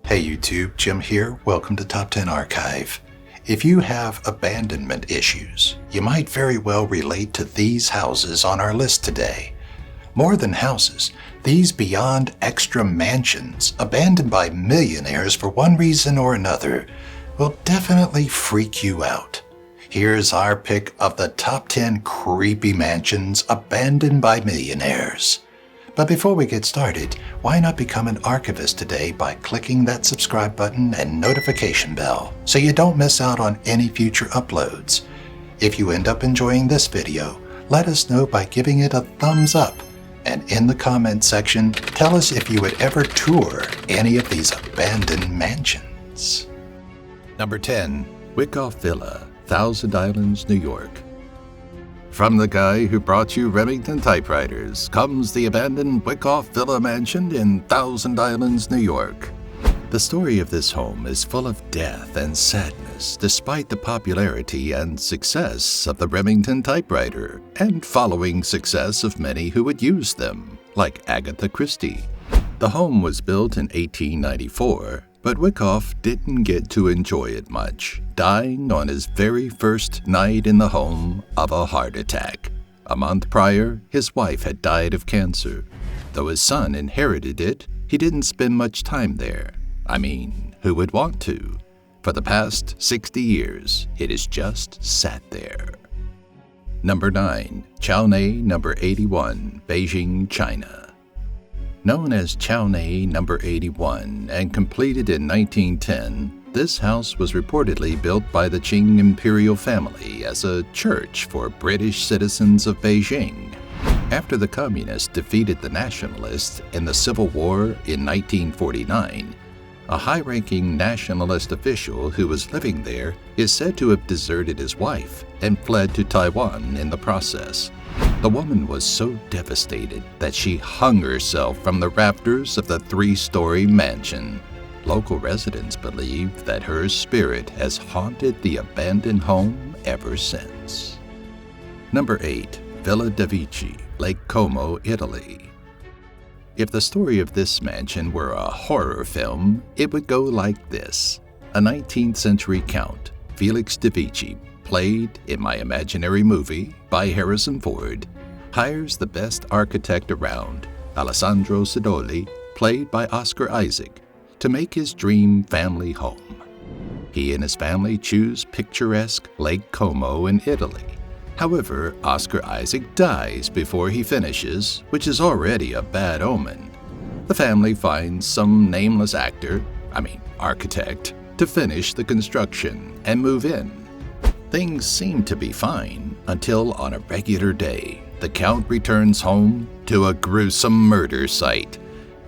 Hey YouTube, Jim here. Welcome to Top 10 Archive. If you have abandonment issues, you might very well relate to these houses on our list today. More than houses, these beyond extra mansions, abandoned by millionaires for one reason or another, will definitely freak you out. Here's our pick of the top 10 creepy mansions abandoned by millionaires. But before we get started, why not become an archivist today by clicking that subscribe button and notification bell so you don't miss out on any future uploads. If you end up enjoying this video, let us know by giving it a thumbs up. And in the comment section, tell us if you would ever tour any of these abandoned mansions. Number 10. Wyckoff Villa, Thousand Islands, New York. From the guy who brought you Remington typewriters comes the abandoned Wyckoff Villa Mansion in Thousand Islands, New York. The story of this home is full of death and sadness despite the popularity and success of the Remington typewriter and following success of many who would use them, like Agatha Christie. The home was built in 1894, but Wyckoff didn't get to enjoy it much, dying on his very first night in the home of a heart attack. A month prior, his wife had died of cancer. Though his son inherited it, he didn't spend much time there. I mean, who would want to? For the past 60 years, it has just sat there. Number 9. Chaunay Number 81, Beijing, China. Known as Chaunay Number 81 and completed in 1910, this house was reportedly built by the Qing imperial family as a church for British citizens of Beijing. After the communists defeated the nationalists in the Civil War in 1949, a high-ranking nationalist official who was living there is said to have deserted his wife and fled to Taiwan in the process. The woman was so devastated that she hung herself from the rafters of the 3-story mansion. Local residents believe that her spirit has haunted the abandoned home ever since. Number 8. Villa de Vici, Lake Como, Italy. If the story of this mansion were a horror film, it would go like this. A 19th century count, Felix de Vici, played in my imaginary movie by Harrison Ford, hires the best architect around, Alessandro Sidoli, played by Oscar Isaac, to make his dream family home. He and his family choose picturesque Lake Como in Italy. However, Oscar Isaac dies before he finishes, which is already a bad omen. The family finds some nameless architect, to finish the construction and move in. Things seem to be fine until on a regular day, the Count returns home to a gruesome murder site.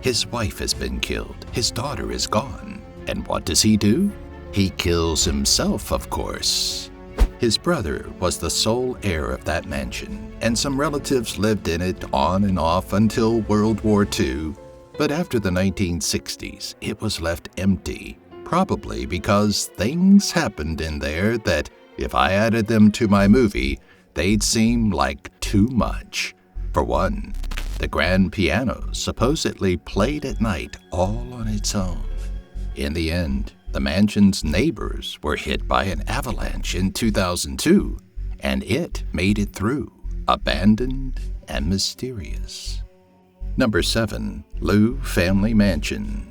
His wife has been killed, his daughter is gone, and what does he do? He kills himself, of course. His brother was the sole heir of that mansion, and some relatives lived in it on and off until World War II, but after the 1960s, it was left empty, probably because things happened in there that if I added them to my movie, they'd seem like too much. For one, the grand piano supposedly played at night all on its own. In the end, the mansion's neighbors were hit by an avalanche in 2002, and it made it through, abandoned and mysterious. Number 7. Liu Family Mansion.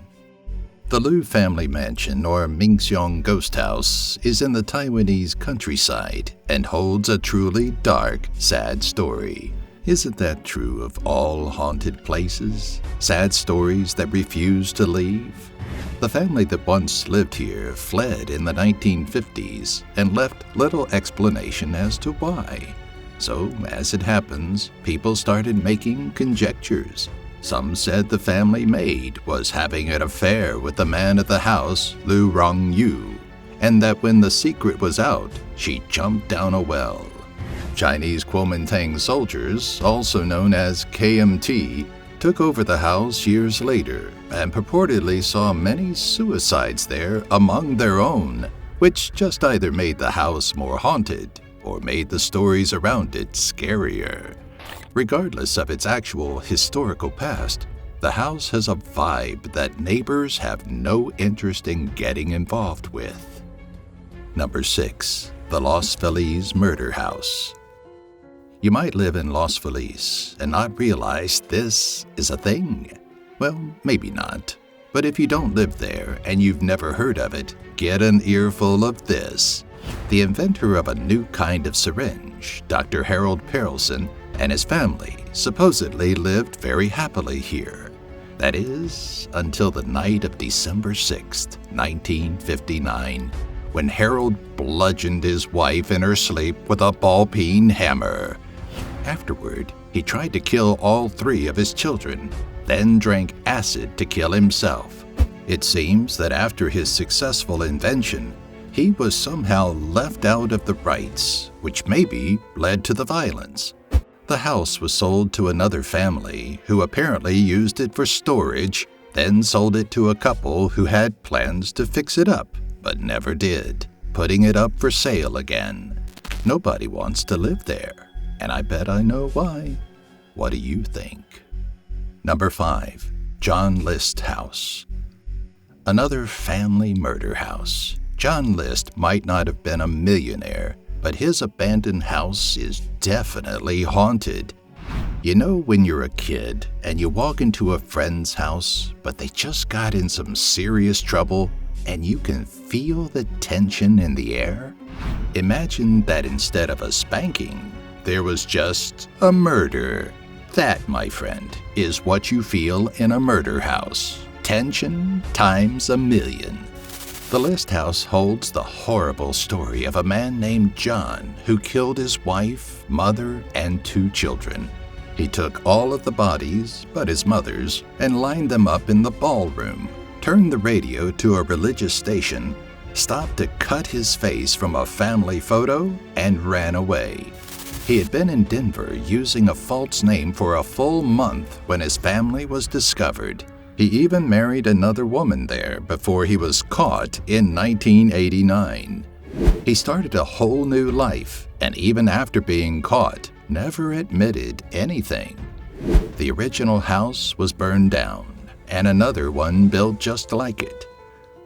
The Liu Family Mansion, or Mingxiong Ghost House, is in the Taiwanese countryside and holds a truly dark, sad story. Isn't that true of all haunted places? Sad stories that refuse to leave? The family that once lived here fled in the 1950s and left little explanation as to why. So, as it happens, people started making conjectures. Some said the family maid was having an affair with the man at the house, Liu Rongyu, and that when the secret was out, she jumped down a well. Chinese Kuomintang soldiers, also known as KMT, took over the house years later and purportedly saw many suicides there among their own, which just either made the house more haunted or made the stories around it scarier. Regardless of its actual historical past, The house has a vibe that neighbors have no interest in getting involved with. Number 6. The Los Feliz Murder House. You might live in Los Feliz and not realize this is a thing. Well, maybe not. But if you don't live there and you've never heard of it, get an earful of this. The inventor of a new kind of syringe, Dr. Harold Perelson, and his family supposedly lived very happily here. That is, until the night of December 6, 1959, when Harold bludgeoned his wife in her sleep with a ball-peen hammer. Afterward, he tried to kill all 3 of his children, then drank acid to kill himself. It seems that after his successful invention, he was somehow left out of the rites, which maybe led to the violence. The house was sold to another family who apparently used it for storage, then sold it to a couple who had plans to fix it up, but never did, putting it up for sale again. Nobody wants to live there, and I bet I know why. What do you think? Number 5. John List House. Another family murder house. John List might not have been a millionaire, but his abandoned house is definitely haunted. You know when you're a kid and you walk into a friend's house, but they just got in some serious trouble and you can feel the tension in the air? Imagine that instead of a spanking, there was just a murder. That, my friend, is what you feel in a murder house. Tension times a million. The List House holds the horrible story of a man named John who killed his wife, mother, and 2 children. He took all of the bodies, but his mother's, and lined them up in the ballroom, turned the radio to a religious station, stopped to cut his face from a family photo, and ran away. He had been in Denver using a false name for a full month when his family was discovered. He even married another woman there before he was caught in 1989. He started a whole new life, and even after being caught, never admitted anything. The original house was burned down, and another one built just like it.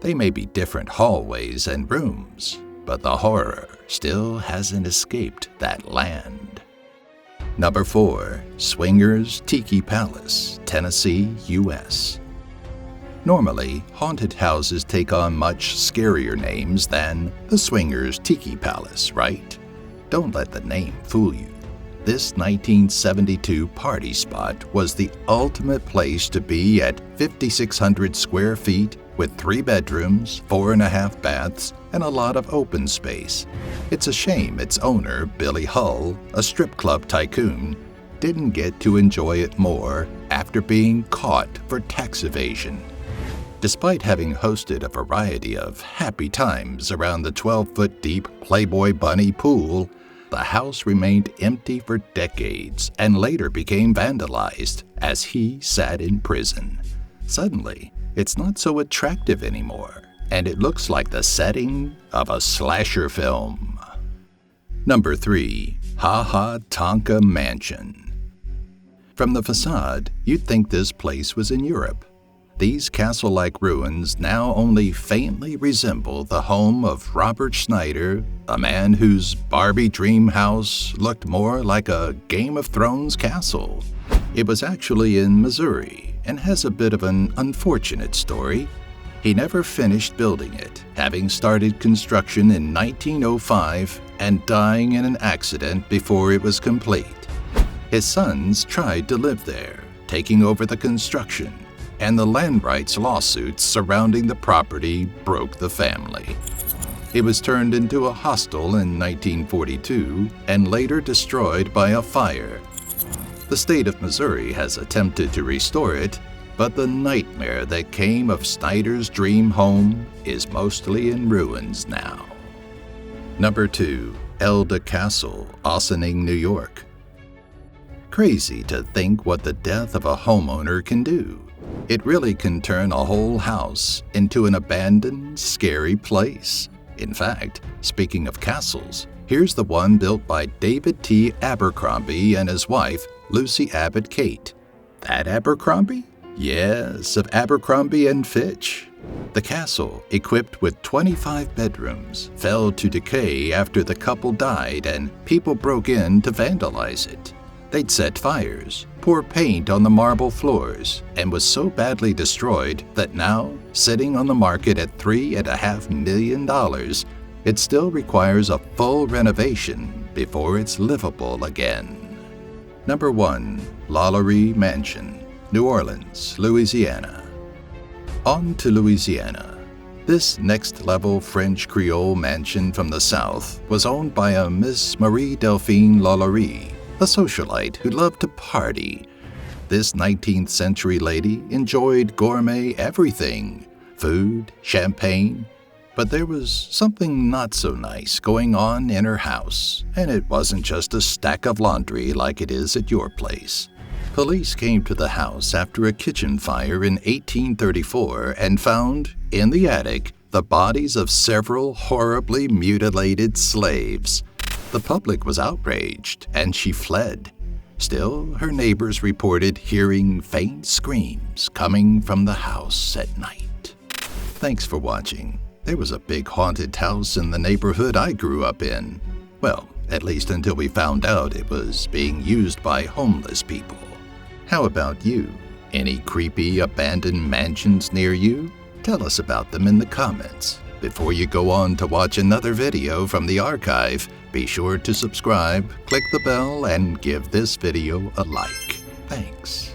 They may be different hallways and rooms, but the horror still hasn't escaped that land. Number 4. Swingers Tiki Palace, Tennessee, U.S. Normally, haunted houses take on much scarier names than the Swingers Tiki Palace, right? Don't let the name fool you. This 1972 party spot was the ultimate place to be at 5,600 square feet with 3 bedrooms, 4.5 baths, and a lot of open space. It's a shame its owner, Billy Hull, a strip club tycoon, didn't get to enjoy it more after being caught for tax evasion. Despite having hosted a variety of happy times around the 12-foot deep Playboy Bunny pool, the house remained empty for decades and later became vandalized as he sat in prison. Suddenly, it's not so attractive anymore, and it looks like the setting of a slasher film. Number 3. Ha Ha Tonka Mansion. From the facade, you'd think this place was in Europe. These castle-like ruins now only faintly resemble the home of Robert Schneider, a man whose Barbie dream house looked more like a Game of Thrones castle. It was actually in Missouri and has a bit of an unfortunate story. He never finished building it, having started construction in 1905 and dying in an accident before it was complete. His sons tried to live there, taking over the construction, and the land rights lawsuits surrounding the property broke the family. It was turned into a hostel in 1942 and later destroyed by a fire. The state of Missouri has attempted to restore it, but the nightmare that came of Snyder's dream home is mostly in ruins now. Number 2. Elda Castle, Ossining, New York. Crazy to think what the death of a homeowner can do. It really can turn a whole house into an abandoned, scary place. In fact, speaking of castles, here's the one built by David T. Abercrombie and his wife, Lucy Abbott Kate. That Abercrombie? Yes, of Abercrombie and Fitch. The castle, equipped with 25 bedrooms, fell to decay after the couple died and people broke in to vandalize it. They'd set fires, pour paint on the marble floors, and was so badly destroyed that now, sitting on the market at $3.5 million, it still requires a full renovation before it's livable again. Number 1. Lalaurie Mansion, New Orleans, Louisiana. On to Louisiana. This next-level French Creole mansion from the South was owned by a Miss Marie Delphine Lalaurie, a socialite who loved to party. This 19th century lady enjoyed gourmet everything, food, champagne, but there was something not so nice going on in her house, and it wasn't just a stack of laundry like it is at your place. Police came to the house after a kitchen fire in 1834 and found, in the attic, the bodies of several horribly mutilated slaves. The public was outraged, and she fled. Still, her neighbors reported hearing faint screams coming from the house at night. Thanks for watching. There was a big haunted house in the neighborhood I grew up in. Well, at least until we found out it was being used by homeless people. How about you? Any creepy abandoned mansions near you? Tell us about them in the comments. Before you go on to watch another video from the archive, be sure to subscribe, click the bell, and give this video a like. Thanks.